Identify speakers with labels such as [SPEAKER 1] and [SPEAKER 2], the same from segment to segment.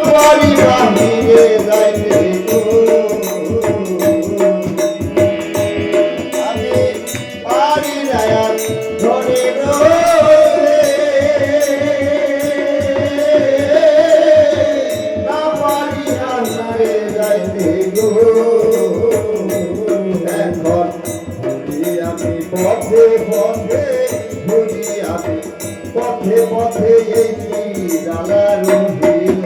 [SPEAKER 1] বাড়ি বাহিরে যাইতে গো আমি বাড়ি যায়া ধরে না পারি আন্ধারে যাইতে গো এখন ঘুরি আমি পথে পথে ঘুরি আমি পথে পথে এই জ্বালা রহিল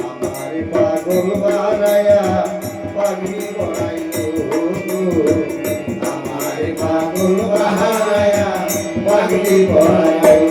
[SPEAKER 1] আমার পাগল বানায়া পাগলি বানাইল আমার পাগল বানায়া পাগলি বানাইল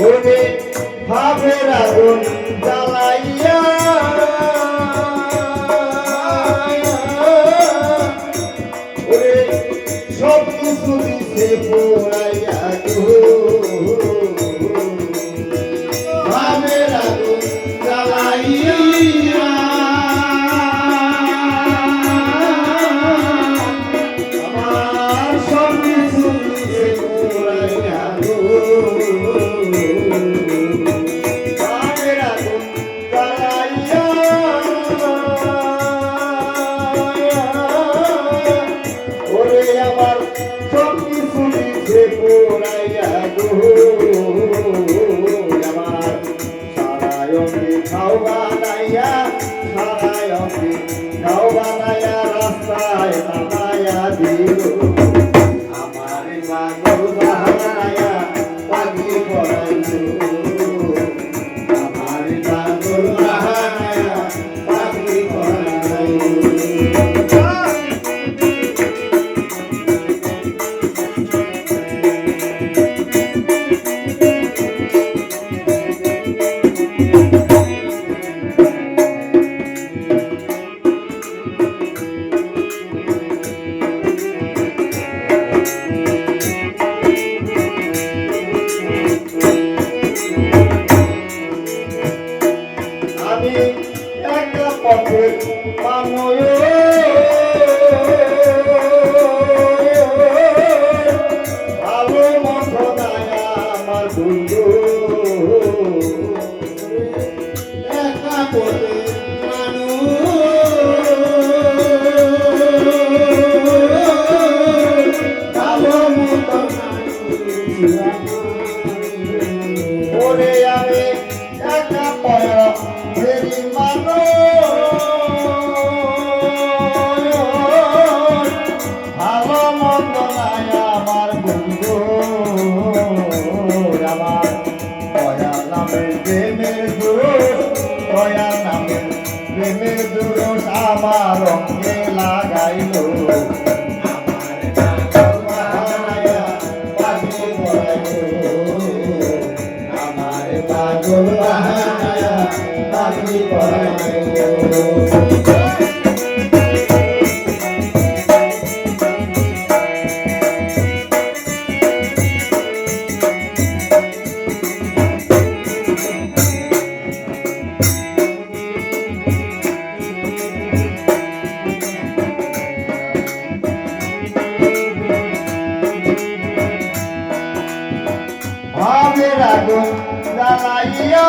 [SPEAKER 1] ওরে ভাবের আগুন জ্বালাইয়া ওরে সব কিছু দিছে পোড়াইয়া গো ভাবের আগুন জ্বালাইয়া আমার সব কিছু দিছে পোড়াইয়া গো আমার সব কিছু দিছে পোড়াইয়া গো আমার সারায়কে খাও বানাইয়া সারায়কে খাও বানাইয়া রাস্তায় নামাইয়া দিল আমার পাগল বানাইয়া পাগলি করাইল আমার পাগল বানাইয়া পাগলি করাইল আমি একা পথের মানুষ ভালো মন্দ নাই আমার বন্ধু একা পথের মানুষ ভালো মন্দ নাই ওরে আমি একা পয়া ফেরি মানুষ ভালো মন্দ নাই আমার বন্ধু আমার দয়া নামের প্রেমের দোষ দয়া নামের প্রেমের দোষ আমার অঙ্গে লাগাইল আমার পাগল বানায়া পাগলি বানাইল ভাবের আগুন জ্বালাইয়া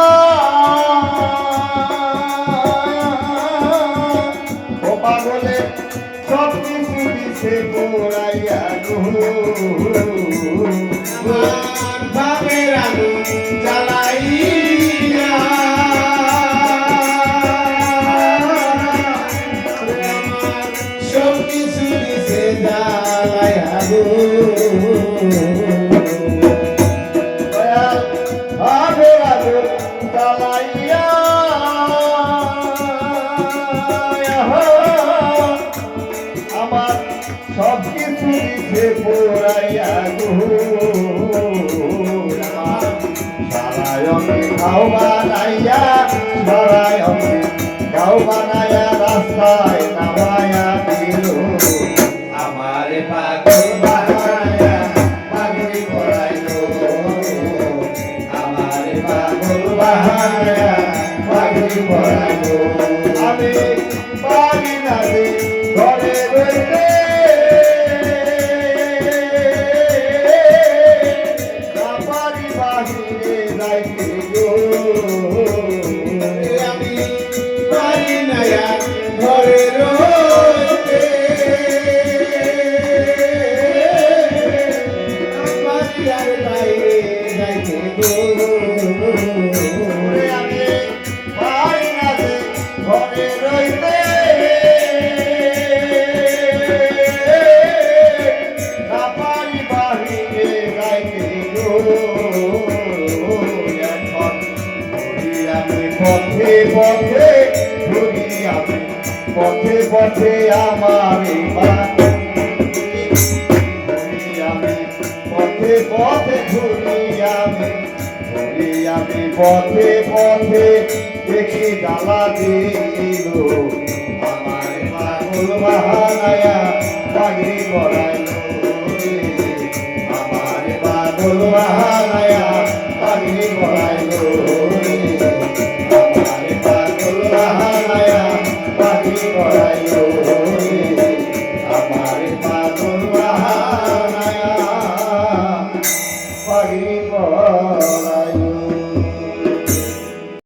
[SPEAKER 1] ও পাগলে সব কিছু দিছে পোড়াইয়া গো ভাবের আগুন জ্বালাইয়া সব কিছু দিছে জ্বালাইয়া গো আমার সব কিছু দিছে পোড়াইয়া গো সারায়কে খাও বানাইয়া সারায়কে খাও বানাইয়া রাস্তায় নামাইয়া দিল রইতে না পারি বাহিরে যাইতে গো
[SPEAKER 2] আমি পারি না আর ঘরে রইতে পারি আর বাইরে যাইতে গো
[SPEAKER 1] আমি পারি না যে ঘরে রইতে না পারি বাহিরে যাইতে গো এখন ঘুরি আমি পথে পথে ঘুরি আমি পথে পথে আমার ঘুরি আমি পথে পথে ঘুরি আমি পথে পথে দেখি জ্বালা দিল আমার পাগল বাহানায়া পাগড়ি করাইল আমার পাগল বাহানায়া